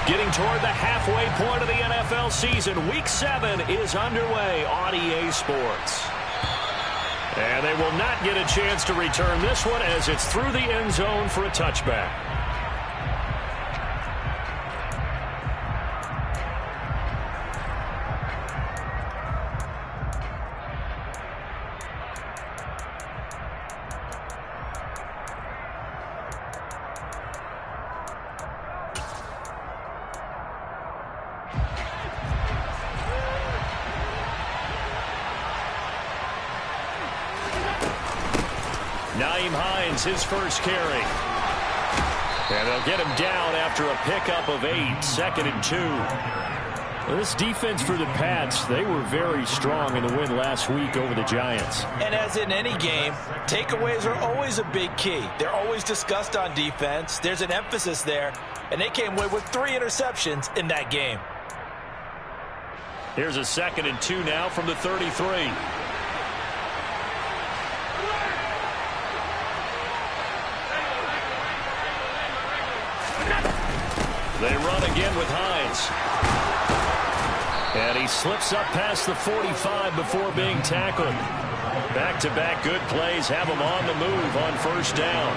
Getting toward the halfway point of the NFL season. Week 7 is underway on EA Sports. And they will not get a chance to return this one as it's through the end zone for a touchback. His first carry. And they'll get him down after a pickup of 8, 2nd and 2. Well, this defense for the Pats, they were very strong in the win last week over the Giants. And as in any game, takeaways are always a big key. They're always discussed on defense. There's an emphasis there, and they came away with 3 interceptions in that game. Here's a 2nd and 2 now from the 33. They run again with Hines. And he slips up past the 45 before being tackled. Back-to-back good plays have him on the move on first down.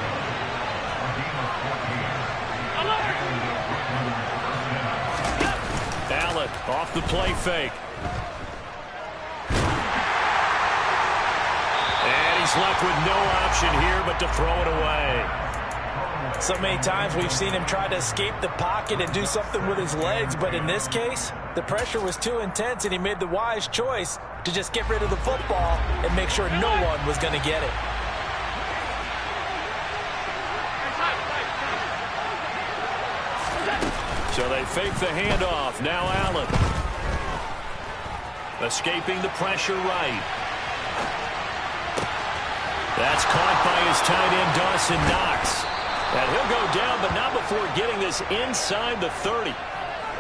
Allen off the play fake. And he's left with no option here but to throw it away. So many times we've seen him try to escape the pocket and do something with his legs, but in this case, the pressure was too intense and he made the wise choice to just get rid of the football and make sure no one was going to get it. So they fake the handoff. Now Allen. Escaping the pressure right. That's caught by his tight end, Dawson Knox. And he'll go down, but not before getting this inside the 30.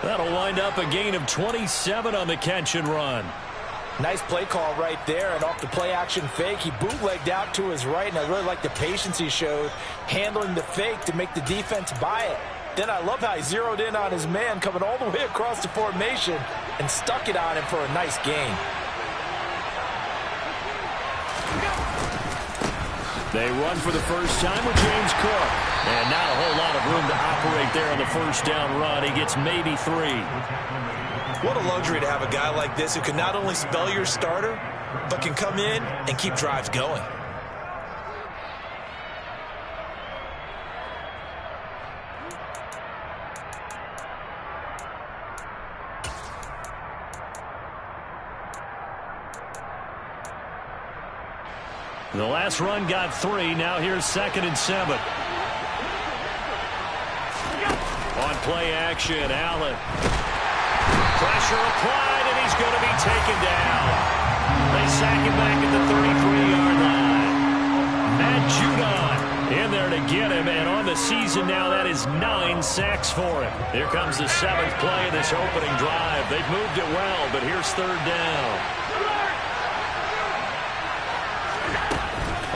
That'll wind up a gain of 27 on the catch and run. Nice play call right there, and off the play-action fake, he bootlegged out to his right, and I really like the patience he showed handling the fake to make the defense buy it. Then I love how he zeroed in on his man coming all the way across the formation and stuck it on him for a nice gain. They run for the first time with James Cook. And not a whole lot of room to operate there on the first down run. He gets maybe 3. What a luxury to have a guy like this who can not only spell your starter, but can come in and keep drives going. The last run got 3. Now here's 2nd and 7. On play action, Allen. Pressure applied, and he's going to be taken down. They sack him back at the 33-yard line. Matt Judon in there to get him, and on the season now, that is 9 sacks for him. Here comes the 7th play of this opening drive. They've moved it well, but here's 3rd down.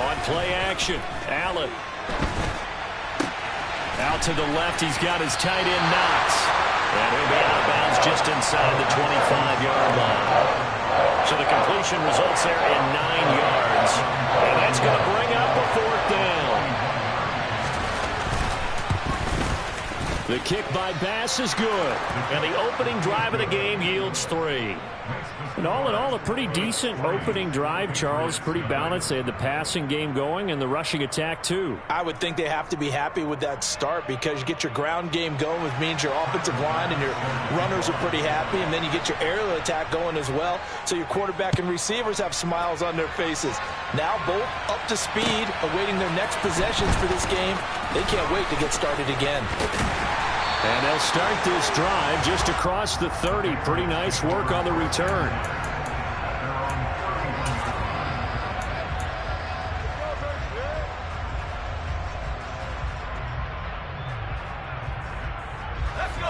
On play action, Allen. Out to the left, he's got his tight end, Knox. And he'll be out of bounds just inside the 25-yard line. So the completion results there in 9 yards. And that's going to bring up a 4th down. The kick by Bass is good. And the opening drive of the game yields 3. And all in all, a pretty decent opening drive, Charles. Pretty balanced. They had the passing game going and the rushing attack, too. I would think they have to be happy with that start because you get your ground game going, which means your offensive line and your runners are pretty happy, and then you get your aerial attack going as well. So your quarterback and receivers have smiles on their faces. Now both up to speed, awaiting their next possessions for this game. They can't wait to get started again. And they'll start this drive just across the 30. Pretty nice work on the return.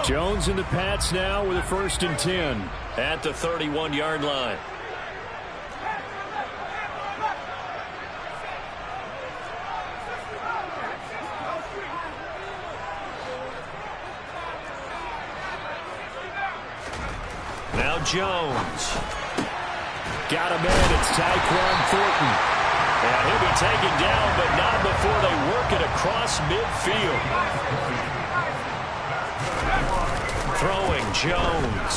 Jones and the Pats now with a 1st and 10 at the 31-yard line. Now Jones. Got him in. It's Tyquan Thornton. And he'll be taken down, but not before they work it across midfield. Throwing Jones.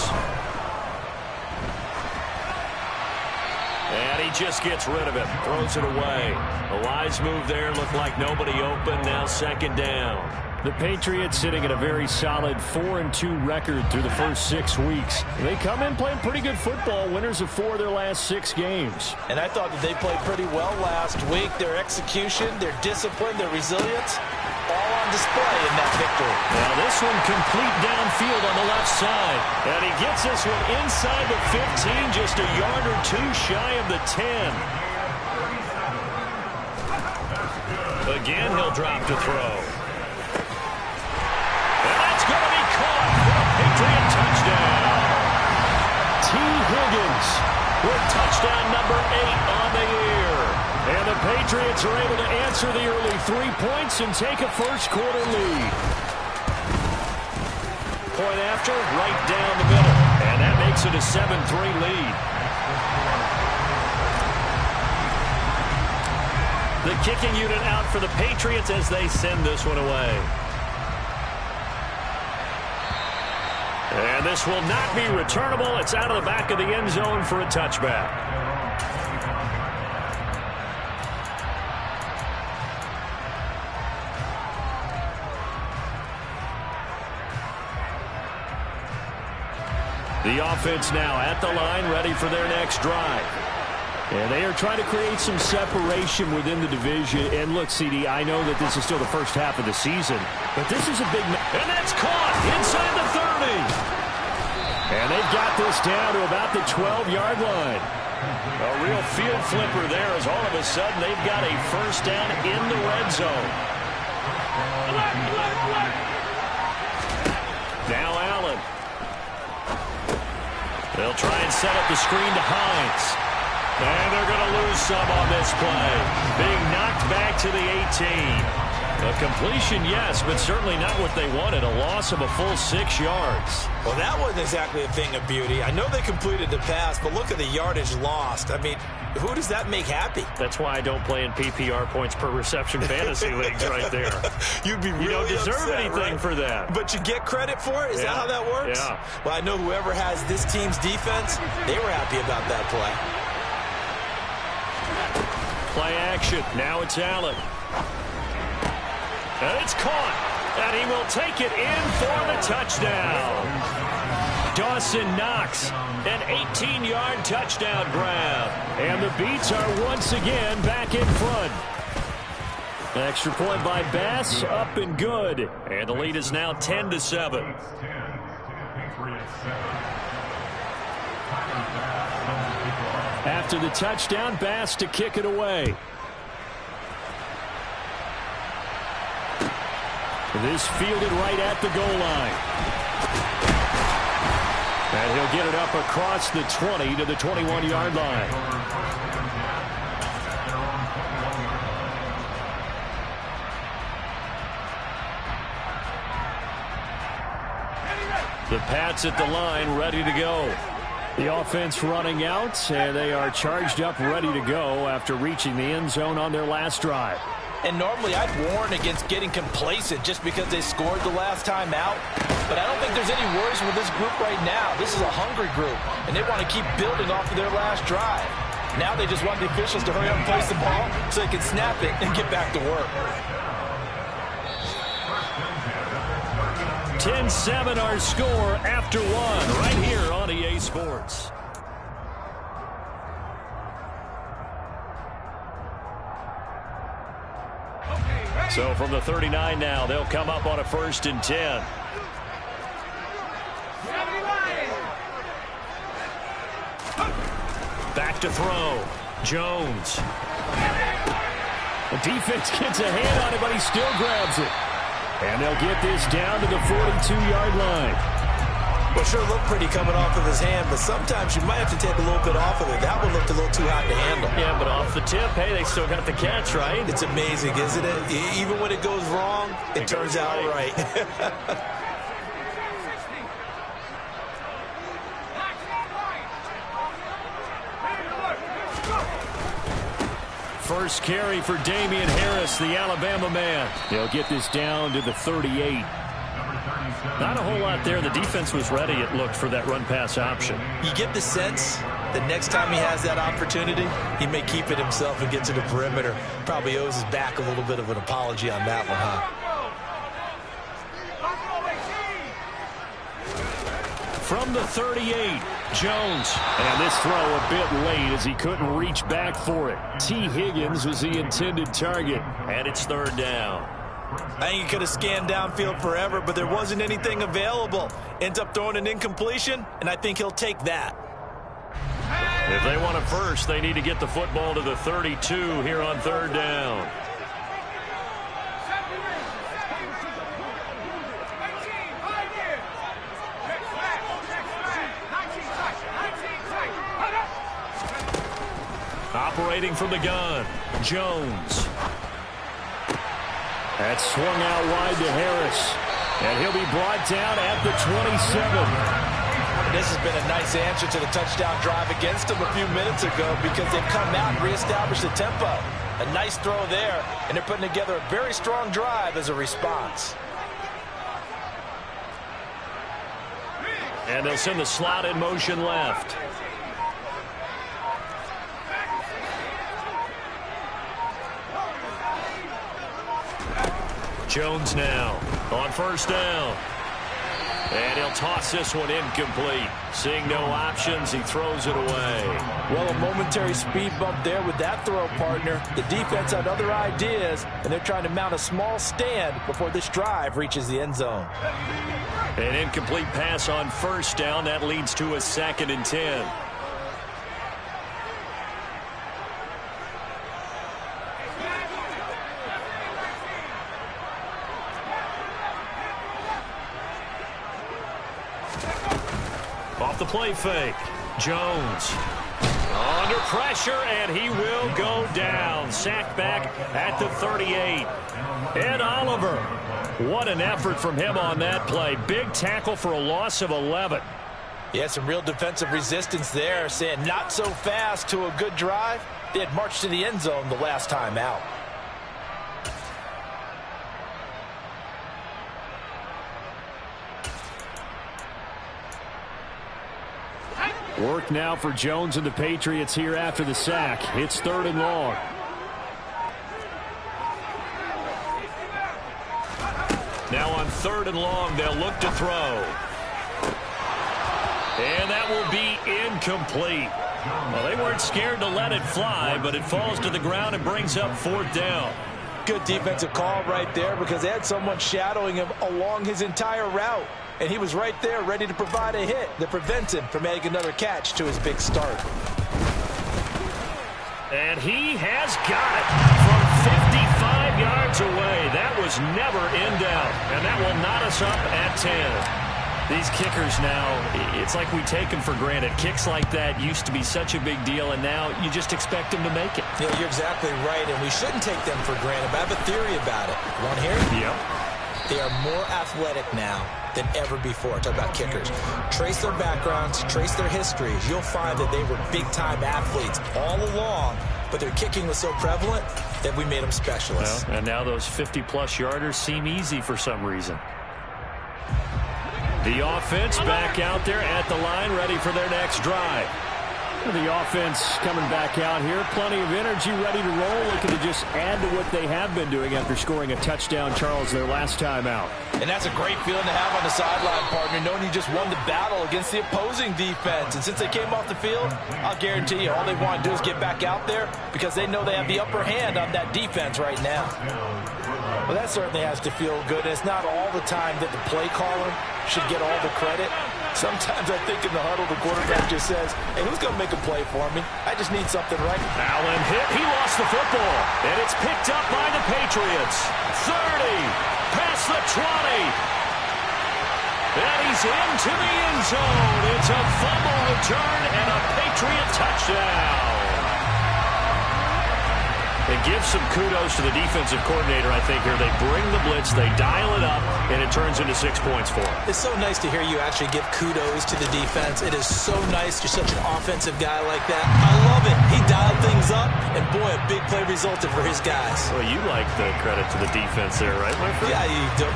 And he just gets rid of it. Throws it away. A wise move there. Looked like nobody open. Now second down. The Patriots sitting at a very solid 4-2 record through the first 6 weeks. They come in playing pretty good football, winners of 4 of their last 6 games. And I thought that they played pretty well last week. Their execution, their discipline, their resilience, all on display in that victory. Now this one complete downfield on the left side. And he gets this one inside the 15, just a yard or two shy of the 10. Again, he'll drop to throw. Going to be caught for a Patriot touchdown. T. Higgins with touchdown number 8 on the year. And the Patriots are able to answer the early 3 points and take a first-quarter lead. Point after, right down the middle. And that makes it a 7-3 lead. The kicking unit out for the Patriots as they send this one away. And this will not be returnable. It's out of the back of the end zone for a touchback. The offense now at the line, ready for their next drive. And they are trying to create some separation within the division. And look, CD, I know that this is still the first half of the season, but this is a big... And that's caught inside the 30. And they've got this down to about the 12-yard line. A real field flipper there as all of a sudden they've got a first down in the red zone. Now Allen. They'll try and set up the screen to Hines. And they're going to lose some on this play. Being knocked back to the 18. A completion, yes, but certainly not what they wanted. A loss of a full 6 yards. Well, that wasn't exactly a thing of beauty. I know they completed the pass, but look at the yardage lost. I mean, who does that make happy? That's why I don't play in PPR points per reception fantasy leagues right there. You'd be really You don't deserve upset, anything right? for that. But you get credit for it? Is that how that works? Yeah. Well, I know whoever has this team's defense, they were happy about that play. Play action. Now it's Allen. And it's caught. And he will take it in for the touchdown. Dawson Knox, an 18-yard touchdown grab. And the Beats are once again back in front. An extra point by Bass, up and good. And the lead is now 10-7. After the touchdown, Bass to kick it away. This fielded right at the goal line. And he'll get it up across the 20 to the 21-yard line. The Pats at the line, ready to go. The offense running out, and they are charged up, ready to go after reaching the end zone on their last drive. And normally I'd warn against getting complacent just because they scored the last time out. But I don't think there's any worries with this group right now. This is a hungry group, and they want to keep building off of their last drive. Now they just want the officials to hurry up and place the ball so they can snap it and get back to work. 10-7 our score after one right here on EA Sports. So from the 39 now, they'll come up on a 1st and 10. Back to throw. Jones. The defense gets a hand on it, but he still grabs it. And they'll get this down to the 42-yard line. Well, sure looked pretty coming off of his hand, but sometimes you might have to take a little bit off of it. That one looked a little too hot to handle. Yeah, but off the tip, hey, they still got the catch, right? It's amazing, isn't it? Even when it goes wrong, it turns out right. First carry for Damian Harris, the Alabama man. He'll get this down to the 38. Not a whole lot there. The defense was ready, it looked, for that run-pass option. You get the sense that next time he has that opportunity, he may keep it himself and get to the perimeter. Probably owes his back a little bit of an apology on that one, huh? From the 38, Jones. And this throw a bit late as he couldn't reach back for it. T. Higgins was the intended target. And it's third down. I think he could have scanned downfield forever, but there wasn't anything available. Ends up throwing an incompletion, and I think he'll take that. If they want a first, they need to get the football to the 32 here on third down. Operating from the gun, Jones. That's swung out wide to Harris. And he'll be brought down at the 27. This has been a nice answer to the touchdown drive against them a few minutes ago because they've come out and reestablished the tempo. A nice throw there, and they're putting together a very strong drive as a response. And they'll send the slot in motion left. Jones now on first down. And he'll toss this one incomplete. Seeing no options, he throws it away. Well, a momentary speed bump there with that throw, partner. The defense had other ideas, and they're trying to mount a small stand before this drive reaches the end zone. An incomplete pass on first down. That leads to a 2nd and 10. Off the play fake. Jones under pressure, and he will go down. Sacked back at the 38. Ed Oliver. What an effort from him on that play. Big tackle for a loss of 11. Yeah, some real defensive resistance there, saying not so fast to a good drive. They had marched to the end zone the last time out. Work now for Jones and the Patriots here after the sack. It's 3rd and long. Now on 3rd and long, they'll look to throw. And that will be incomplete. Well, they weren't scared to let it fly, but it falls to the ground and brings up 4th down. Good defensive call right there because they had someone shadowing him along his entire route. And he was right there ready to provide a hit that prevents him from adding another catch to his big start. And he has got it from 55 yards away. That was never in doubt. And that will knot us up at 10. These kickers now, it's like we take them for granted. Kicks like that used to be such a big deal, and now you just expect them to make it. Yeah, you're exactly right, and we shouldn't take them for granted. But I have a theory about it. You want to hear it? Yep. They are more athletic now than ever before. Talk about kickers. Trace their backgrounds, trace their histories. You'll find that they were big-time athletes all along, but their kicking was so prevalent that we made them specialists. Well, and now those 50-plus yarders seem easy for some reason. The offense back out there at the line, ready for their next drive. The offense coming back out here. Plenty of energy, ready to roll. Looking to just add to what they have been doing after scoring a touchdown, Charles, their last time out. And that's a great feeling to have on the sideline, partner, knowing you just won the battle against the opposing defense. And since they came off the field, I'll guarantee you all they want to do is get back out there because they know they have the upper hand on that defense right now. Well, that certainly has to feel good. And it's not all the time that the play caller should get all the credit. Sometimes I think in the huddle, the quarterback just says, hey, who's going to make a play for me? I just need something right. Allen hit. He lost the football. And it's picked up by the Patriots. 30. Past the 20. And he's into the end zone. It's a fumble return and a Patriot touchdown. And give some kudos to the defensive coordinator, I think, here. They bring the blitz, they dial it up, and it turns into 6 points for them. It's so nice to hear you actually give kudos to the defense. It is so nice. You're such an offensive guy like that. I love it. He dialed things up, and boy, a big play resulted for his guys. Well, you like the credit to the defense there, right, my friend? Yeah,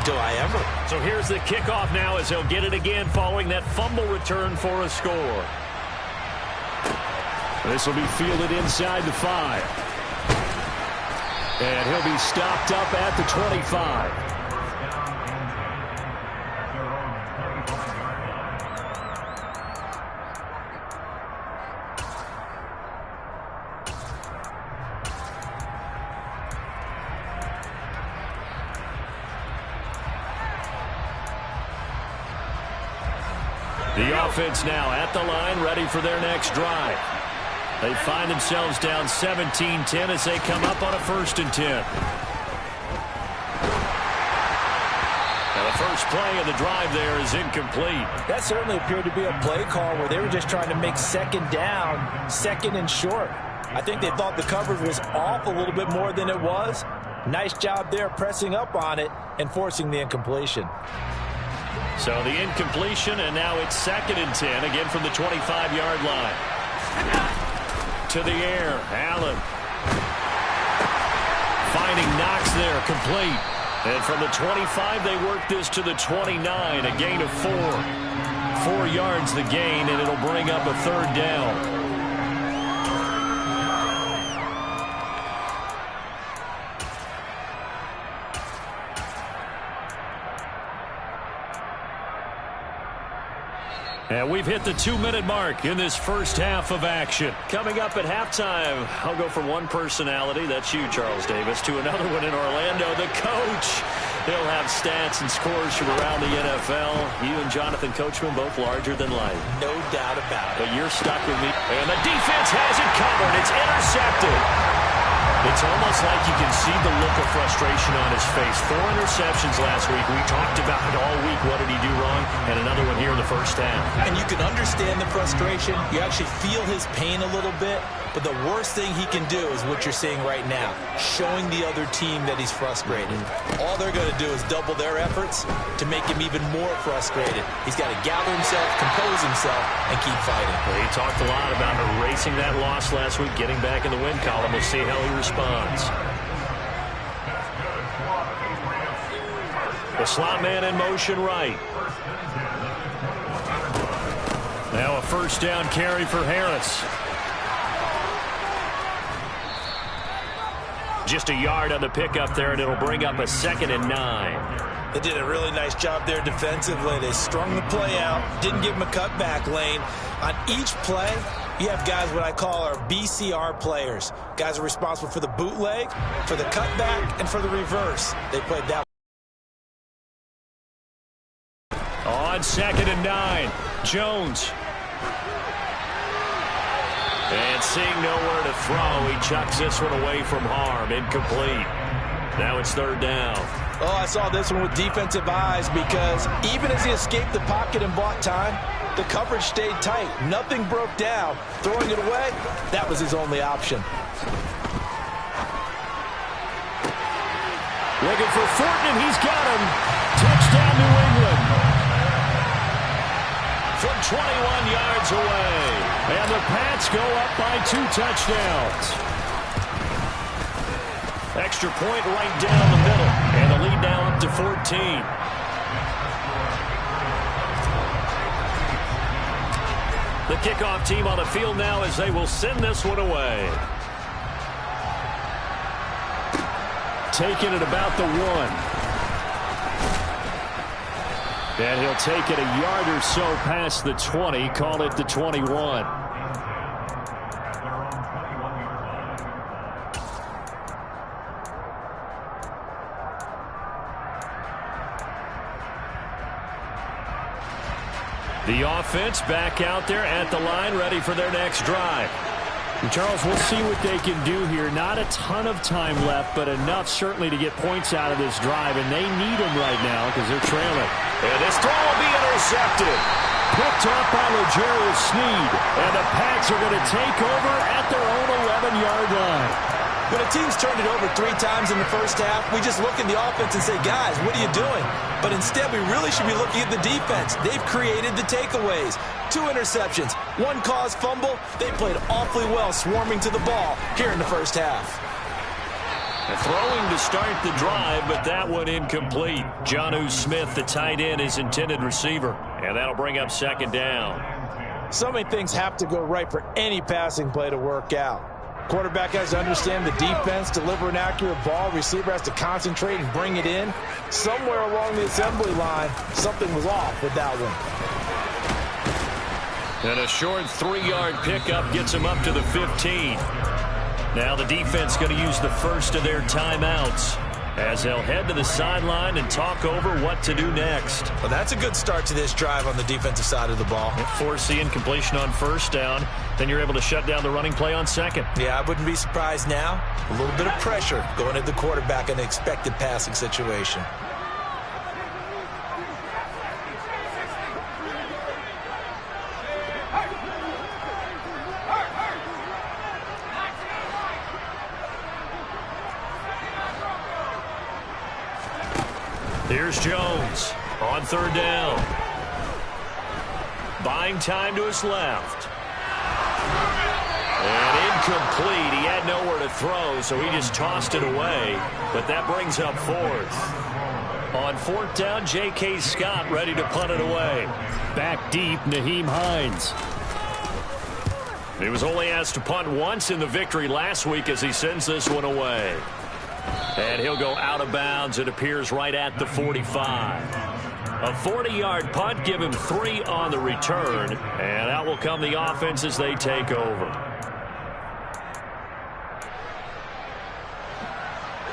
do I ever. So here's the kickoff now as he'll get it again following that fumble return for a score. This will be fielded inside the 5. And he'll be stopped up at the 25. The offense now at the line, ready for their next drive. They find themselves down 17-10 as they come up on a 1st and 10. Now the first play of the drive there is incomplete. That certainly appeared to be a play call where they were just trying to make 2nd down, 2nd and short. I think they thought the coverage was off a little bit more than it was. Nice job there pressing up on it and forcing the incompletion. So the incompletion, and now it's 2nd and 10, again from the 25-yard line. To the air, Allen. Finding Knox there, complete. And from the 25, they work this to the 29, a gain of 4. 4 yards the gain, and it'll bring up a 3rd down. And we've hit the 2-minute mark in this first half of action. Coming up at halftime, I'll go from one personality, that's you, Charles Davis, to another one in Orlando, the coach. He'll have stats and scores from around the NFL. You and Jonathan Coachman both larger than life. No doubt about it. But you're stuck with me. And the defense has it covered. It's intercepted. It's almost like you can see the look of frustration on his face. 4 interceptions last week. We talked about it all week. What did he do wrong? And another one here in the first half. And you can understand the frustration. You actually feel his pain a little bit. But the worst thing he can do is what you're seeing right now, showing the other team that he's frustrated. All they're going to do is double their efforts to make him even more frustrated. He's got to gather himself, compose himself, and keep fighting. Well, he talked a lot about erasing that loss last week, getting back in the win column. We'll see how he responds. The slot man in motion right. Now a 1st down carry for Harris. Just a yard on the pickup there, and it'll bring up a 2nd and 9. They did a really nice job there defensively. They strung the play out, didn't give him a cutback lane. On each play, you have guys what I call our BCR players. Guys are responsible for the bootleg, for the cutback, and for the reverse. They played that. On 2nd and 9, Jones. And seeing nowhere to throw, he chucks this one away from harm. Incomplete. Now it's 3rd down. Oh, I saw this one with defensive eyes because even as he escaped the pocket and bought time, the coverage stayed tight. Nothing broke down. Throwing it away, that was his only option. Looking for Fortin, and he's got him. Touchdown, New England. From 21 yards away. And the Pats go up by 2 touchdowns. Extra point right down the middle. And the lead now up to 14. The kickoff team on the field now as they will send this one away. Taking it about the 1. And he'll take it a yard or so past the 20, call it the 21. The offense back out there at the line, ready for their next drive. And Charles, we'll see what they can do here. Not a ton of time left, but enough certainly to get points out of this drive, and they need them right now because they're trailing. And this throw will be intercepted. Picked up by L'Jarius Sneed, and the Pats are going to take over at their own 11-yard line. When a team's turned it over 3 times in the first half, we just look at the offense and say, guys, what are you doing? But instead, we really should be looking at the defense. They've created the takeaways. 2 interceptions, 1 caused fumble. They played awfully well swarming to the ball here in the first half. Throwing to start the drive, but that one incomplete. Jonnu Smith, the tight end, is intended receiver. And that'll bring up second down. So many things have to go right for any passing play to work out. Quarterback has to understand the defense, deliver an accurate ball. Receiver has to concentrate and bring it in. Somewhere along the assembly line, something was off with that one. And a short 3-yard pickup gets him up to the 15. Now the defense going to use the first of their timeouts as they'll head to the sideline and talk over what to do next. Well, that's a good start to this drive on the defensive side of the ball. Force the incompletion on first down. Then you're able to shut down the running play on second. Yeah, I wouldn't be surprised now. A little bit of pressure going at the quarterback in an expected passing situation. Here's Jones on third down. Buying time to his left. And incomplete. He had nowhere to throw, so he just tossed it away. But that brings up fourth. On fourth down, J.K. Scott ready to punt it away. Back deep, Nyheim Hines. He was only asked to punt once in the victory last week as he sends this one away. And he'll go out of bounds. It appears right at the 45. A 40-yard punt, give him 3 on the return. And out will come the offense as they take over.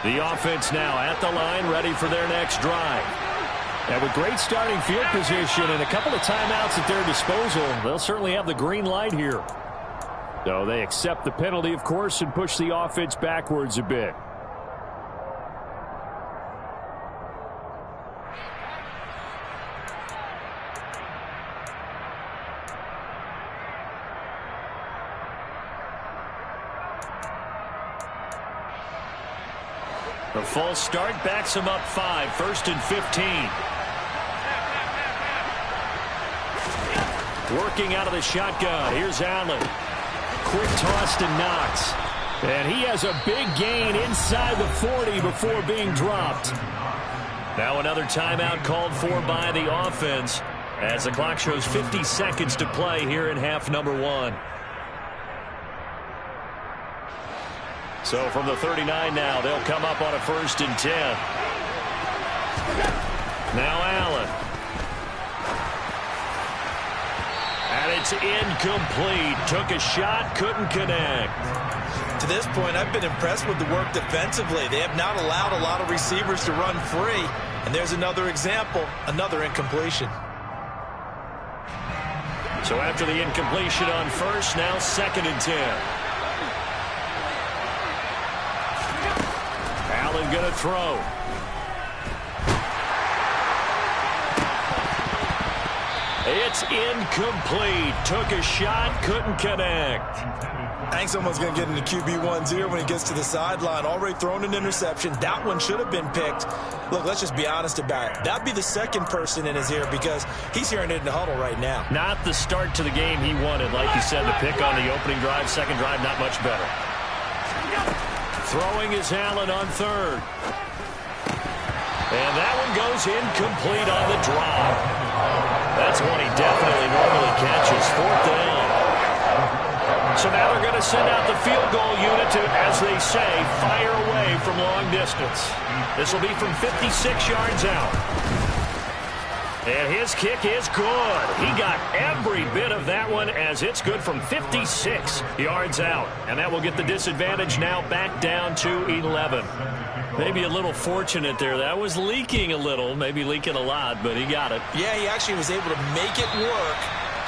The offense now at the line, ready for their next drive. And with great starting field position and a couple of timeouts at their disposal, they'll certainly have the green light here. So they accept the penalty, of course, and push the offense backwards a bit. The false start backs him up 5, 1st and 15. Working out of the shotgun. Here's Allen. Quick toss to Knox. And he has a big gain inside the 40 before being dropped. Now another timeout called for by the offense as the clock shows 50 seconds to play here in half number 1. So from the 39 now, they'll come up on a 1st and 10. Now Allen. And it's incomplete. Took a shot, couldn't connect. To this point, I've been impressed with the work defensively. They have not allowed a lot of receivers to run free. And there's another example, another incompletion. So after the incompletion on 1st, now 2nd and 10. Allen going to throw. It's incomplete. Took a shot, couldn't connect. I think someone's going to get into QB1's ear when he gets to the sideline. Already thrown an interception. That one should have been picked. Look, let's just be honest about it. That'd be the second person in his ear because he's hearing it in the huddle right now. Not the start to the game he wanted. Like you said, the pick on the opening drive, second drive, not much better. Throwing is Allen on 3rd. And that one goes incomplete on the drop. That's one he definitely normally catches. 4th down. So now they're going to send out the field goal unit to, as they say, fire away from long distance. This will be from 56 yards out. And his kick is good. He got every bit of that one as it's good from 56 yards out. And that will get the disadvantage now back down to 11. Maybe a little fortunate there. That was leaking a little, maybe leaking a lot, but he got it. Yeah, he actually was able to make it work.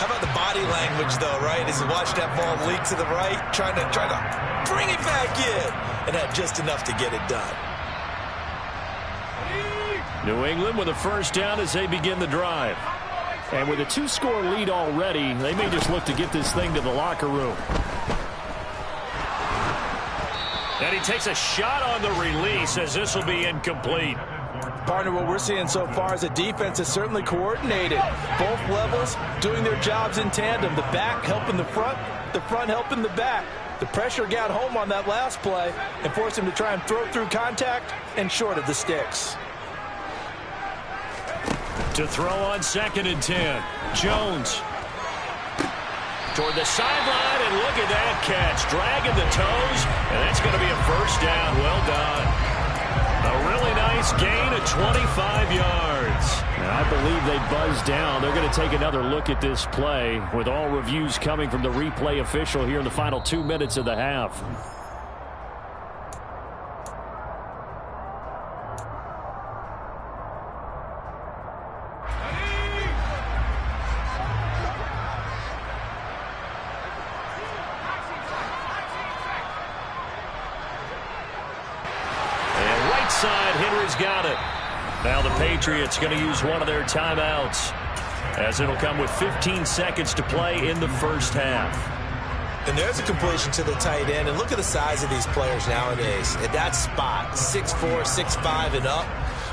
How about the body language, though, right? As he watched that ball leak to the right, trying to bring it back in, and had just enough to get it done. New England with a 1st down as they begin the drive. And with a 2-score lead already, they may just look to get this thing to the locker room. And he takes a shot on the release as this will be incomplete. Partner, what we're seeing so far is the defense is certainly coordinated. Both levels doing their jobs in tandem. The back helping the front helping the back. The pressure got home on that last play and forced him to try and throw through contact and short of the sticks. To throw on 2nd and 10. Jones. Toward the sideline, and look at that catch. Dragging the toes, and that's going to be a first down. Well done. A really nice gain of 25 yards. And I believe they buzzed down. They're going to take another look at this play with all reviews coming from the replay official here in the final 2 minutes of the half. Side, Henry's got it. Now the Patriots going to use one of their timeouts, as it'll come with 15 seconds to play in the first half. And there's a completion to the tight end, and look at the size of these players nowadays. At that spot, 6'4", 6'5", and up.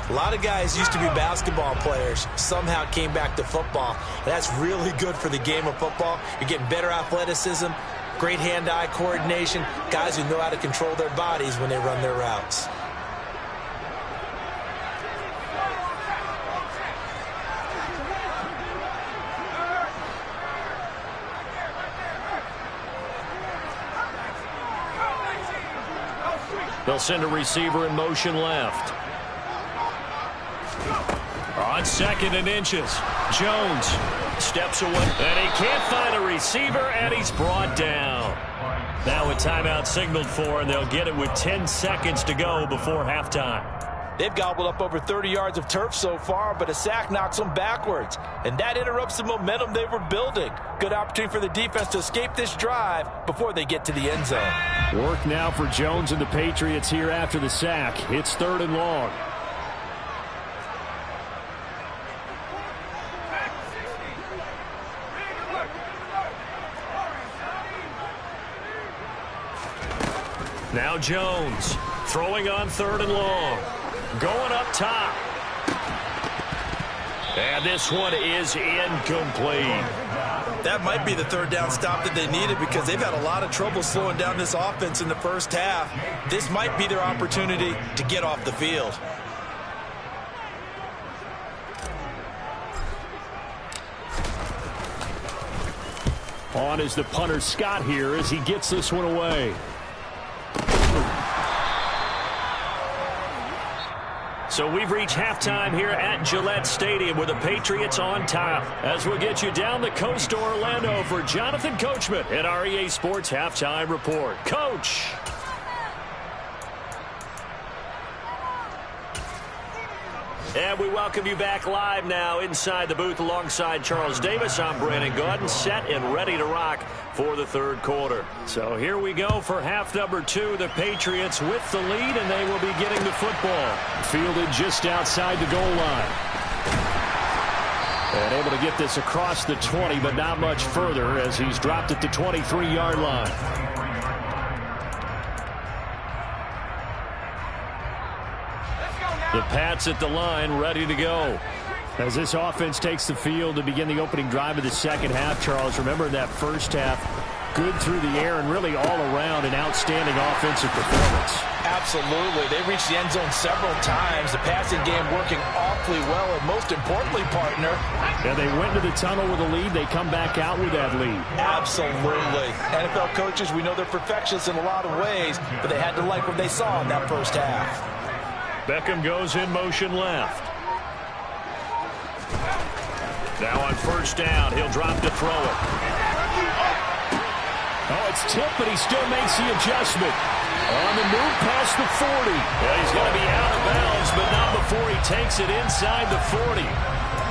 A lot of guys used to be basketball players, somehow came back to football. And that's really good for the game of football. You're getting better athleticism, great hand-eye coordination, guys who know how to control their bodies when they run their routes. They'll send a receiver in motion left. On 2nd and inches. Jones steps away. And he can't find a receiver, and he's brought down. Now a timeout signaled for, and they'll get it with 10 seconds to go before halftime. They've gobbled up over 30 yards of turf so far, but a sack knocks them backwards. And that interrupts the momentum they were building. Good opportunity for the defense to escape this drive before they get to the end zone. Work now for Jones and the Patriots here after the sack. It's 3rd and long. Now Jones throwing on 3rd and long. Going up top. And this one is incomplete. That might be the 3rd down stop that they needed, because they've had a lot of trouble slowing down this offense in the first half. This might be their opportunity to get off the field. On is the punter Scott here as he gets this one away. So we've reached halftime here at Gillette Stadium with the Patriots on top. As we'll get you down the coast to Orlando for Jonathan Coachman at our EA Sports Halftime Report. Coach. And we welcome you back live now inside the booth alongside Charles Davis. I'm Brandon Gaudin, set and ready to rock for the 3rd quarter. So here we go for half number 2. The Patriots with the lead, and they will be getting the football. Fielded just outside the goal line. And able to get this across the 20, but not much further as he's dropped at the 23-yard line. The Pats at the line, ready to go. As this offense takes the field to begin the opening drive of the second half, Charles, remember in that first half, good through the air and really all around an outstanding offensive performance. Absolutely. They reached the end zone several times. The passing game working awfully well, and most importantly, partner. And they went into the tunnel with a lead. They come back out with that lead. Absolutely. NFL coaches, we know they're perfectionists in a lot of ways, but they had to like what they saw in that first half. Beckham goes in motion left. Now on 1st down, he'll drop to throw it. Oh, it's tipped, but he still makes the adjustment. On the move past the 40. Well, he's going to be out of bounds, but not before he takes it inside the 40.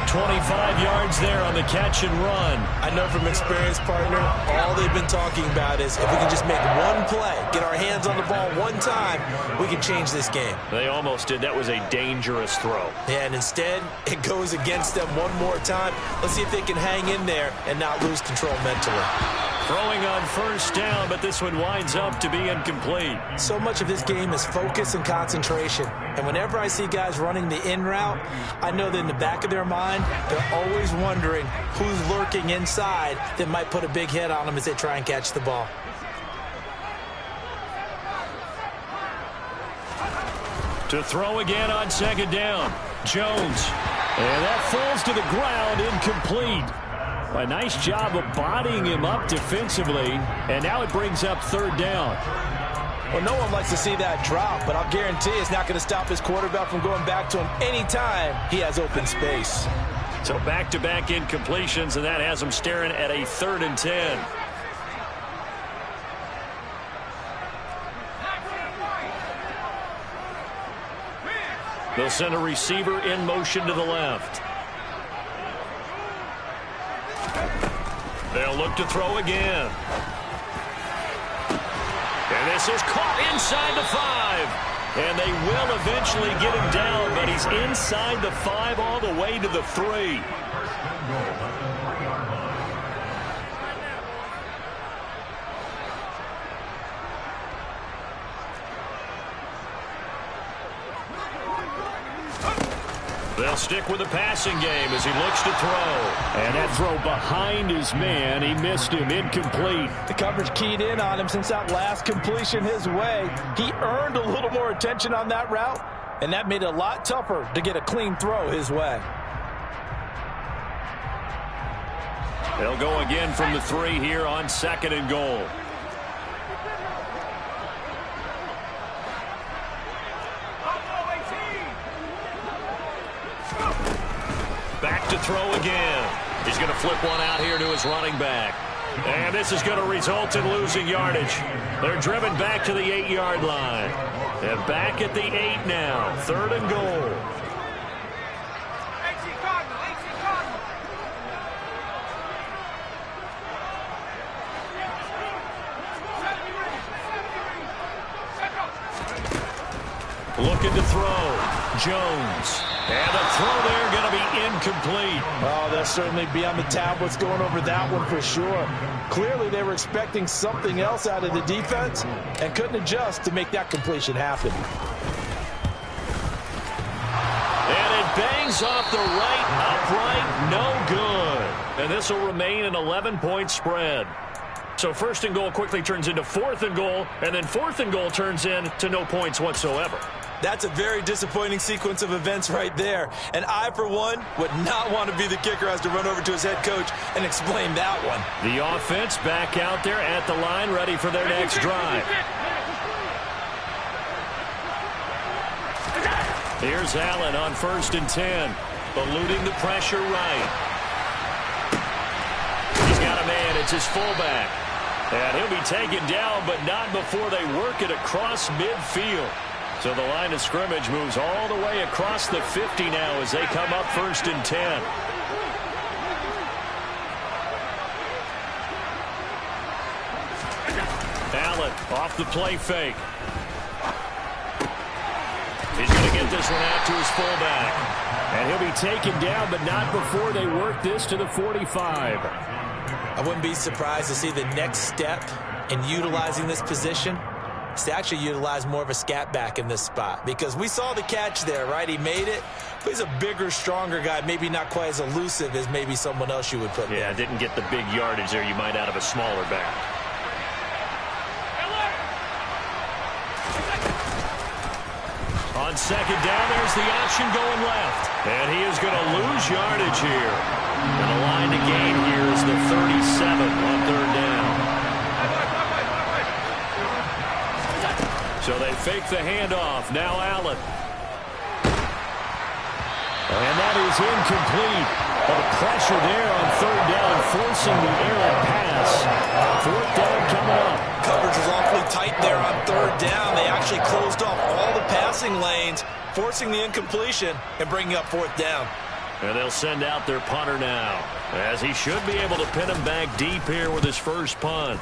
25 yards there on the catch and run. I know from experience, partner, all they've been talking about is if we can just make one play, get our hands on the ball one time, we can change this game. They almost did. That was a dangerous throw. Yeah, and instead, it goes against them one more time. Let's see if they can hang in there and not lose control mentally. Throwing on first down, but this one winds up to be incomplete. So much of this game is focus and concentration. And whenever I see guys running the in route, I know that in the back of their mind, they're always wondering who's lurking inside that might put a big hit on them as they try and catch the ball. To throw again on second down. Jones. And that falls to the ground, incomplete. A nice job of bodying him up defensively, and now it brings up third down. Well, no one likes to see that drop, but I'll guarantee it's not going to stop his quarterback from going back to him anytime he has open space. So back-to-back incompletions, and that has him staring at a 3rd and 10. They'll send a receiver in motion to the left. They'll look to throw again. And this is caught inside the 5. And they will eventually get him down, but he's inside the 5 all the way to the 3. They'll stick with the passing game as he looks to throw. And that throw behind his man. He missed him. Incomplete. The coverage keyed in on him since that last completion his way. He earned a little more attention on that route, and that made it a lot tougher to get a clean throw his way. They'll go again from the 3 here on 2nd and goal. Back to throw again. He's going to flip one out here to his running back. And this is going to result in losing yardage. They're driven back to the 8-yard line. And back at the 8 now. 3rd and goal. Looking to throw. Jones. And the throw there going to be incomplete. Oh, they'll certainly be on the tablets going over that one for sure. Clearly, they were expecting something else out of the defense and couldn't adjust to make that completion happen. And it bangs off the right upright. No good. And this will remain an 11-point spread. So 1st and goal quickly turns into 4th and goal, and then 4th and goal turns into no points whatsoever. That's a very disappointing sequence of events right there. And I, for one, would not want to be the kicker who has to run over to his head coach and explain that one. The offense back out there at the line, ready for their next drive. Here's Allen on 1st and 10, eluding the pressure right. He's got a man. It's his fullback. And he'll be taken down, but not before they work it across midfield. So the line of scrimmage moves all the way across the 50 now as they come up 1st and 10. Allen off the play fake. He's going to get this one out to his fullback. And he'll be taken down, but not before they work this to the 45. I wouldn't be surprised to see the next step in utilizing this position is to actually utilize more of a scat back in this spot, because we saw the catch there, right? He made it, but he's a bigger, stronger guy, maybe not quite as elusive as maybe someone else you would put there. Yeah, didn't get the big yardage there you might out of a smaller back. On 2nd down, there's the option going left. And he is going to lose yardage here. And the line to gain here is the 37 on 3rd down. So they fake the handoff. Now Allen. And that is incomplete. Well, the pressure there on 3rd down, forcing the errant pass. 4th down coming up. Coverage was awfully tight there on 3rd down. They actually closed off all the passing lanes, forcing the incompletion and bringing up 4th down. And they'll send out their punter now, as he should be able to pin him back deep here with his first punt.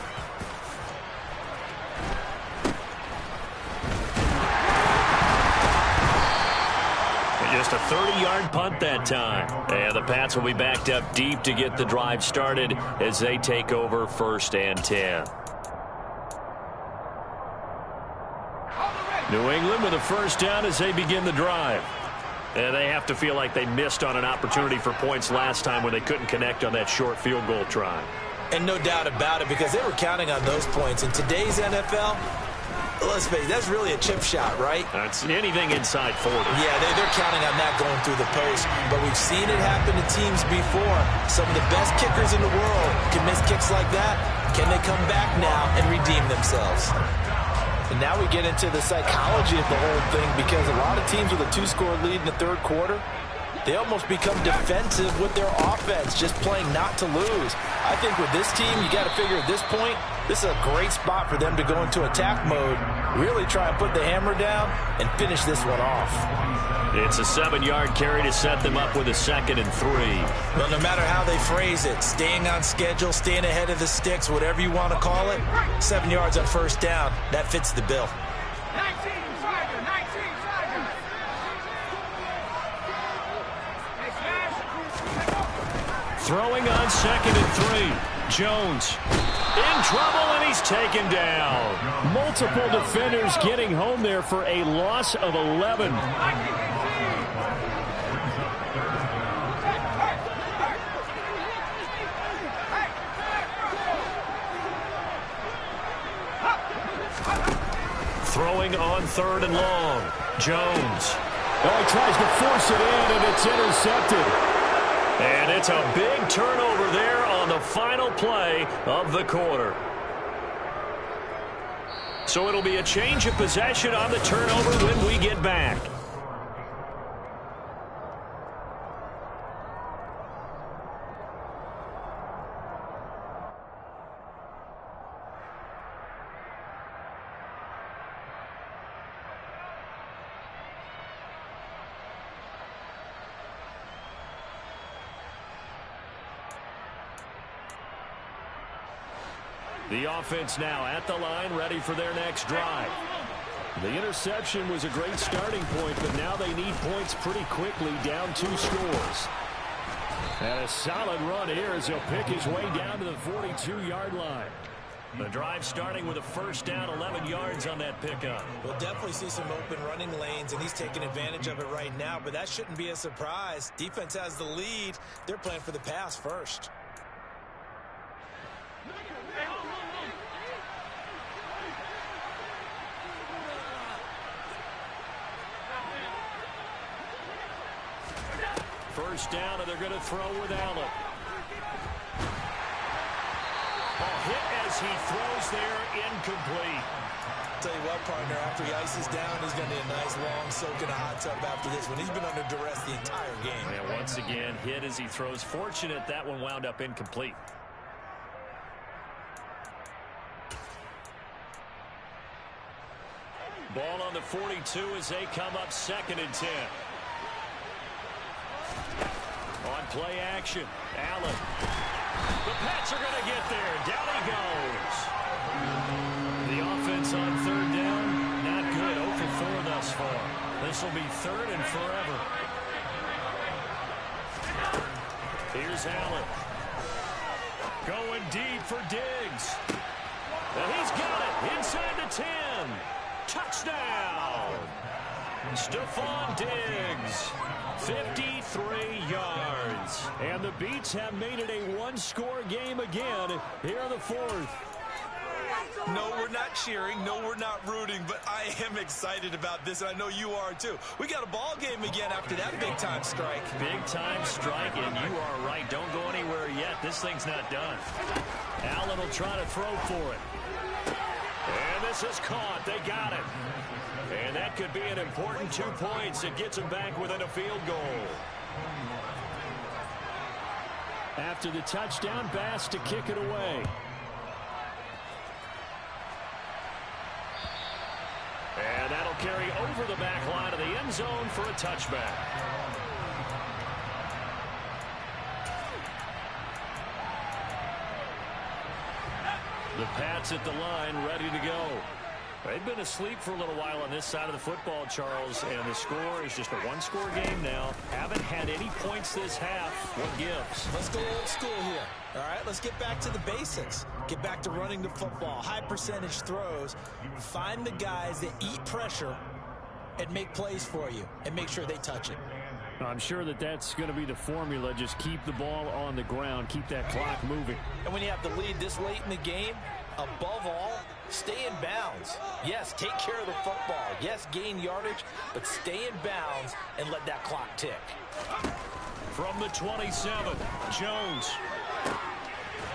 Just a 30-yard punt that time. And the Pats will be backed up deep to get the drive started as they take over 1st and 10. New England with a first down as they begin the drive. And they have to feel like they missed on an opportunity for points last time when they couldn't connect on that short field goal try. And no doubt about it, because they were counting on those points. In today's NFL, let's face it, that's really a chip shot, right? That's anything inside 40. Yeah, they're counting on that going through the post. But we've seen it happen to teams before. Some of the best kickers in the world can miss kicks like that. Can they come back now and redeem themselves? And now we get into the psychology of the whole thing, because a lot of teams with a 2-score lead in the third quarter, they almost become defensive with their offense, just playing not to lose. I think with this team, you got to figure at this point, this is a great spot for them to go into attack mode, really try and put the hammer down and finish this one off. It's a 7-yard carry to set them up with a 2nd and 3. Well, no matter how they phrase it, staying on schedule, staying ahead of the sticks, whatever you want to call it, 7 yards on first down, that fits the bill. 19, Tiger, 19, Tiger. Throwing on 2nd and 3. Jones in trouble, and he's taken down. Multiple defenders getting home there for a loss of 11. Throwing on 3rd and long. Jones. Oh, he tries to force it in, and it's intercepted. And it's a big turnover there on the final play of the quarter. So it'll be a change of possession on the turnover when we get back. The offense now at the line, ready for their next drive. The interception was a great starting point, but now they need points pretty quickly, down 2 scores. And a solid run here as he'll pick his way down to the 42-yard line. The drive starting with a first down, 11 yards on that pickup. We'll definitely see some open running lanes, and he's taking advantage of it right now, but that shouldn't be a surprise. Defense has the lead. They're playing for the pass first. First down, and they're going to throw with Allen. A hit as he throws there, incomplete. Tell you what, partner, after he ices down, he's going to need a nice long soak in a hot tub after this one. He's been under duress the entire game. And once again, hit as he throws. Fortunate that one wound up incomplete. Ball on the 42 as they come up 2nd and 10. On play action, Allen. The Pats are going to get there. Down he goes. The offense on 3rd down, not good. 0 for 4 thus far. This will be 3rd and forever. Here's Allen. Going deep for Diggs. And he's got it inside the 10. Touchdown. Stephon Diggs. 53 yards. And the Beats have made it a 1-score game again here in the 4th. No, we're not cheering. No, we're not rooting. But I am excited about this, and I know you are too. We got a ball game again after that big-time strike. Big-time strike, and you are right. Don't go anywhere yet. This thing's not done. Allen will try to throw for it. And this is caught. They got it. And that could be an important 2 points. It gets them back within a field goal. After the touchdown, Bass to kick it away. And that'll carry over the back line of the end zone for a touchback. The Pats at the line, ready to go. They've been asleep for a little while on this side of the football, Charles, and the score is just a one-score game now. Haven't had any points this half. What gives? Let's go old school here. All right, let's get back to the basics. Get back to running the football, high percentage throws. Find the guys that eat pressure and make plays for you and make sure they touch it. I'm sure that that's going to be the formula. Just keep the ball on the ground. Keep that clock moving. And when you have to lead this late in the game, above all, stay in bounds. Yes, take care of the football. Yes, gain yardage, but stay in bounds and let that clock tick. From the 27, Jones.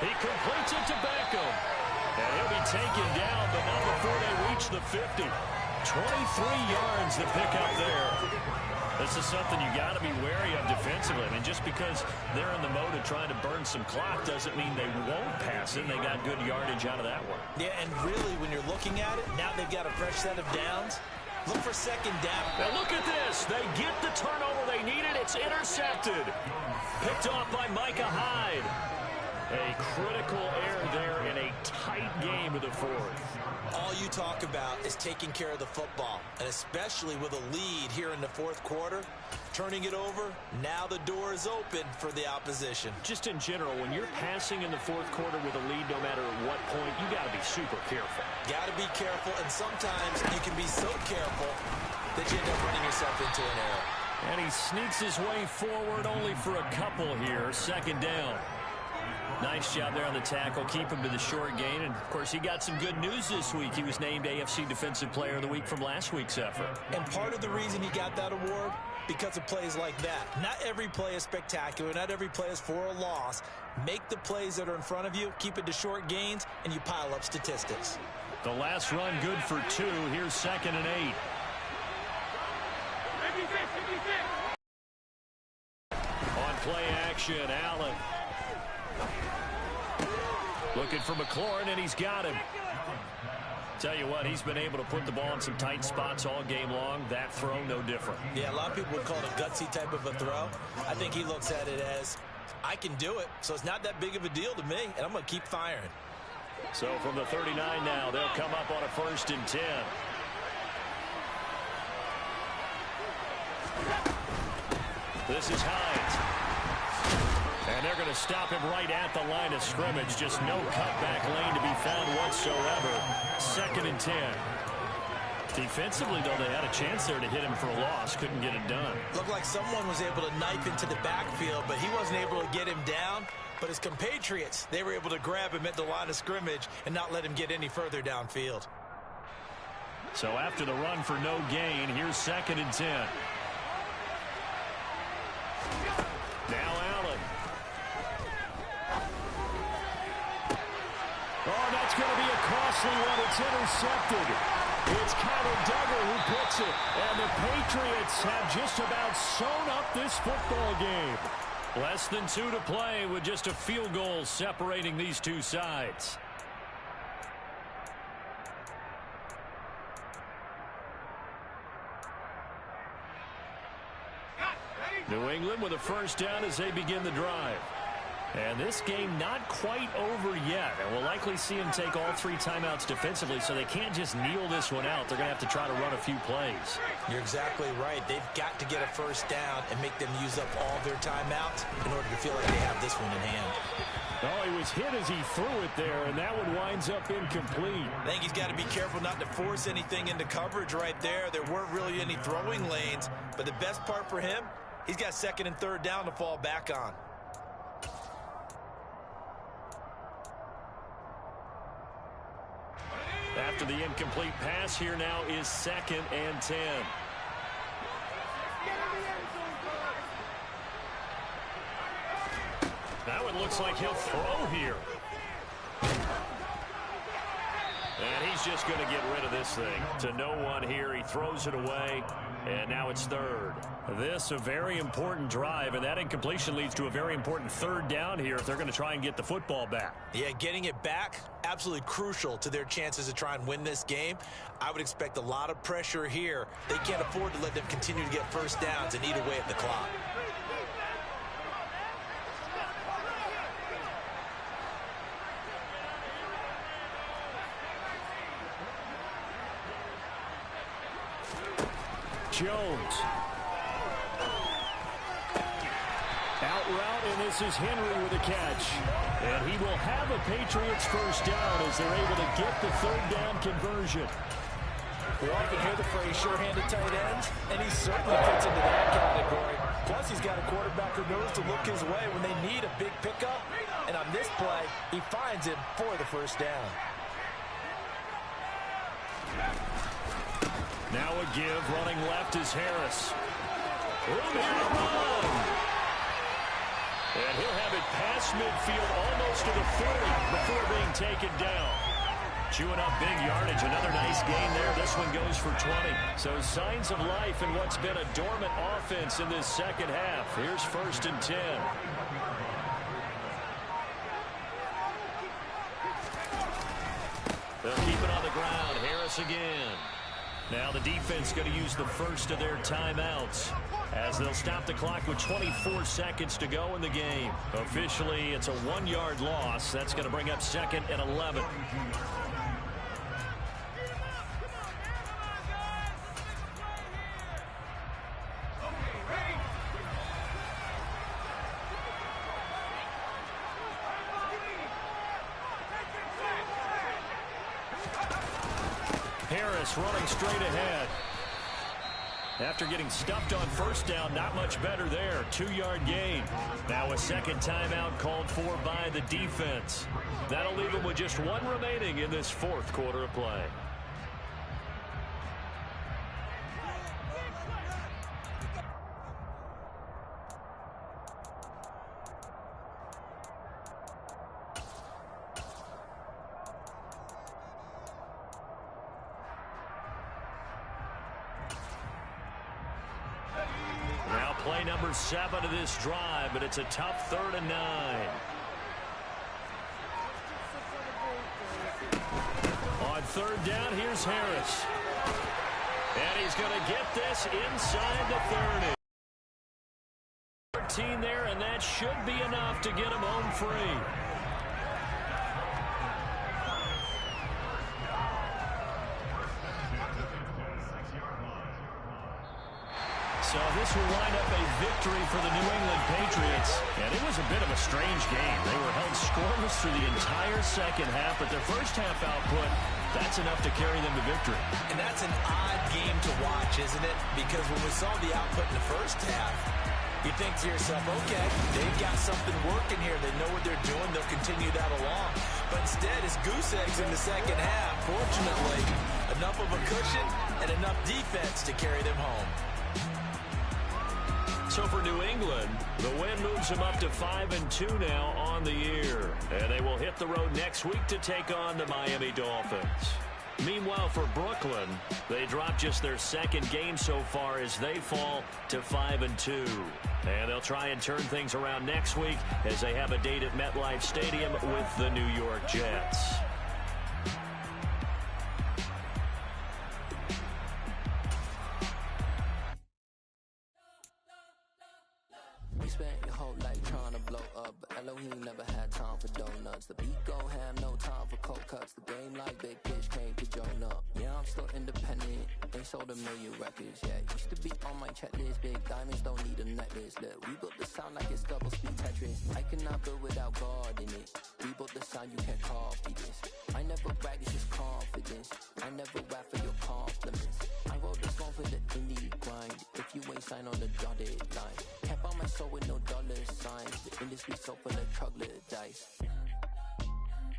He completes it to Beckham. And he'll be taken down, but not before they reach the 50. 23 yards to pick up there. This is something you got to be wary of defensively. I mean, just because they're in the mode of trying to burn some clock doesn't mean they won't pass it. They got good yardage out of that one. Yeah, and really, when you're looking at it, now they've got a fresh set of downs. Look for second down. Now look at this. They get the turnover they needed. It's intercepted. Picked off by Micah Hyde. A critical error there in a tight game of the fourth. All you talk about is taking care of the football, and especially with a lead here in the fourth quarter, turning it over, now the door is open for the opposition. Just in general, when you're passing in the fourth quarter with a lead, no matter at what point, you got to be super careful. Got to be careful, and sometimes you can be so careful that you end up running yourself into an error. And he sneaks his way forward only for a couple here. Second down. Nice job there on the tackle. Keep him to the short gain. And, of course, he got some good news this week. He was named AFC Defensive Player of the Week from last week's effort. And part of the reason he got that award, because of plays like that. Not every play is spectacular. Not every play is for a loss. Make the plays that are in front of you, keep it to short gains, and you pile up statistics. The last run good for 2. Here's 2nd and 8. On play action, Allen. Looking for McLaurin, and he's got him. Tell you what, he's been able to put the ball in some tight spots all game long. That throw, no different. Yeah, a lot of people would call it a gutsy type of a throw. I think he looks at it as, I can do it, so it's not that big of a deal to me, and I'm going to keep firing. So from the 39 now, they'll come up on a 1st and 10. This is Hines. And they're going to stop him right at the line of scrimmage. Just no cutback lane to be found whatsoever. 2nd and 10. Defensively, though, they had a chance there to hit him for a loss. Couldn't get it done. Looked like someone was able to knife into the backfield, but he wasn't able to get him down. But his compatriots, they were able to grab him at the line of scrimmage and not let him get any further downfield. So after the run for no gain, here's 2nd and 10. Now Allen. Oh, that's going to be a costly one. It's intercepted. It's Connor Duggar who puts it. And the Patriots have just about sewn up this football game. Less than 2 to play with just a field goal separating these two sides. New England with a 1st down as they begin the drive. And this game not quite over yet. And we'll likely see them take all 3 timeouts defensively, so they can't just kneel this one out. They're going to have to try to run a few plays. You're exactly right. They've got to get a 1st down and make them use up all their timeouts in order to feel like they have this one in hand. Oh, he was hit as he threw it there, and that one winds up incomplete. I think he's got to be careful not to force anything into coverage right there. There weren't really any throwing lanes, but the best part for him, he's got 2nd and 3rd down to fall back on. After the incomplete pass, here now is 2nd and 10. That one looks like he'll throw here. And he's just going to get rid of this thing. To no one here. He throws it away. And now it's 3rd. This a very important drive, and that incompletion leads to a very important 3rd down here if they're going to try and get the football back. Yeah, getting it back, absolutely crucial to their chances to try and win this game. I would expect a lot of pressure here. They can't afford to let them continue to get 1st downs and eat away at the clock. Jones. Out route, and this is Henry with a catch. And he will have a Patriots first down as they're able to get the third down conversion. We often hear the phrase sure-handed tight ends, and he certainly fits into that category. Plus, he's got a quarterback who knows to look his way when they need a big pickup. And on this play, he finds him for the first down. Now a give, running left is Harris. Room here to run. And he'll have it past midfield, almost to the 40 before being taken down. Chewing up big yardage. Another nice gain there. This one goes for 20. So signs of life in what's been a dormant offense in this second half. Here's 1st and 10. They'll keep it on the ground. Harris again. Now the defense going to use the first of their timeouts as they'll stop the clock with 24 seconds to go in the game. Officially, it's a 1-yard loss. That's going to bring up 2nd and 11. Harris running straight ahead. After getting stuffed on first down, not much better there. 2-yard gain. Now a second timeout called for by the defense. That'll leave them with just 1 remaining in this 4th quarter of play. Play number 7 of this drive, but it's a tough 3rd and 9. On 3rd down, here's Harris. And he's going to get this inside the 30. 13 there, and that should be enough to get him home free. So this will line up a victory for the New England Patriots. And it was a bit of a strange game. They were held scoreless through the entire second half, but their first half output, that's enough to carry them to victory. And that's an odd game to watch, isn't it? Because when we saw the output in the first half, you think to yourself, okay, they've got something working here. They know what they're doing. They'll continue that along. But instead, it's goose eggs in the second half. Fortunately, enough of a cushion and enough defense to carry them home. So for New England, the win moves them up to 5-2 now on the year. And they will hit the road next week to take on the Miami Dolphins. Meanwhile, for Brooklyn, they drop just their 2nd game so far as they fall to 5-2. And they'll try and turn things around next week as they have a date at MetLife Stadium with the New York Jets. Spent your whole life trying to blow up, but Elohim never had time for donuts. The beat gon' have no time for cold cuts. The game like Big Fish came to join up. Yeah, I'm still independent. They sold 1 million records. Yeah, used to be on my checklist. Big diamonds don't need a necklace. Look, we built the sound like it's double speed Tetris. I cannot build without God in it. We built the sound, you can't copy this. I never brag, it's just confidence. I never rap for your compliments. I wrote this song for the indie grind. If you ain't signed on the dotted line, can't buy my soul with no dollar signs. The industry so full of troglodytes.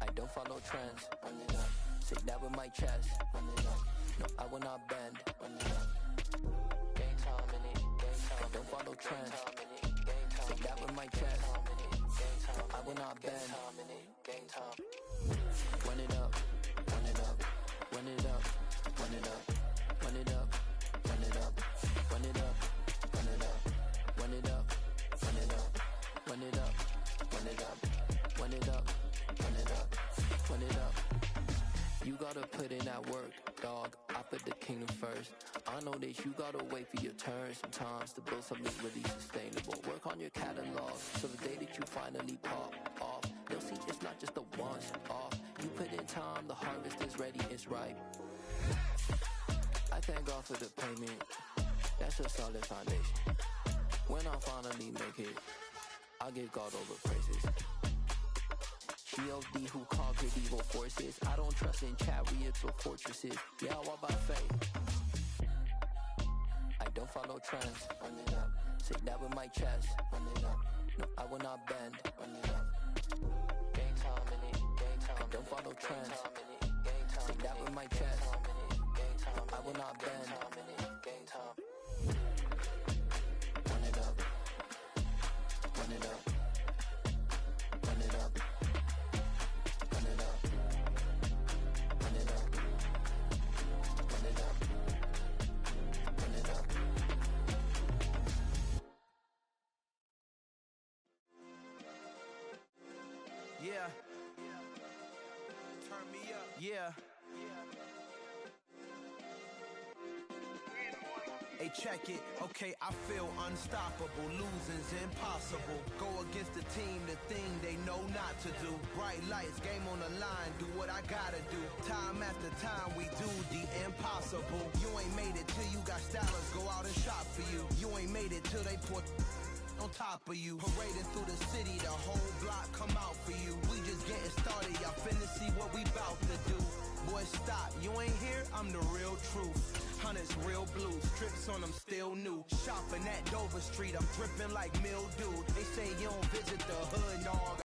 I don't follow trends. Say that with my chest. No, I will not bend. Game time in it. I don't follow trends. Say that with my chest. No, I will not bend. Game time. Run it up. Run it up. Run it up. Run it up. Run it up. Run it up. Run it up. Run it up. Run it up. Run it up. Run it up. Run it up. Run it up. Run it up. Run it up. You gotta put in that work, dog. I put the kingdom first. I know that you gotta wait for your turn sometimes to build something really sustainable. Work on your catalog, so the day that you finally pop off, they'll see it's not just a once off. You put in time, the harvest is ready, it's ripe. I thank God for the payment. That's a solid foundation. When I finally make it, I'll give God all the praises. G.O.D. who conquered evil forces. I don't trust in chariots or fortresses. Yeah, I walk by faith. I don't follow trends. Run it up. Say that with my chest. Run it up. No, I will not bend. Run it up. Game time in it. Game time. I don't follow trends. Say that with my chest. No, I will not bend. Game time. Run it up. Run it up. Run it up. Run it up. Run it up. Run it up. Run it up. Yeah. Turn me up. Yeah. Hey, check it. Okay, I feel unstoppable. Losing's impossible. Go against the team, the thing they know not to do. Bright lights, game on the line. Do what I gotta do. Time after time, we do the impossible. You ain't made it till you got stylers. Go out and shop for you. You ain't made it till they put on top of you. Parading through the city, the whole block come out for you. We just getting started, y'all finna see what we bout to do. Boy, stop, you ain't here, I'm the real truth. Hunters, real blue, strips on them still new. Shopping at Dover Street, I'm dripping like mildew. They say you don't visit the hood, dog.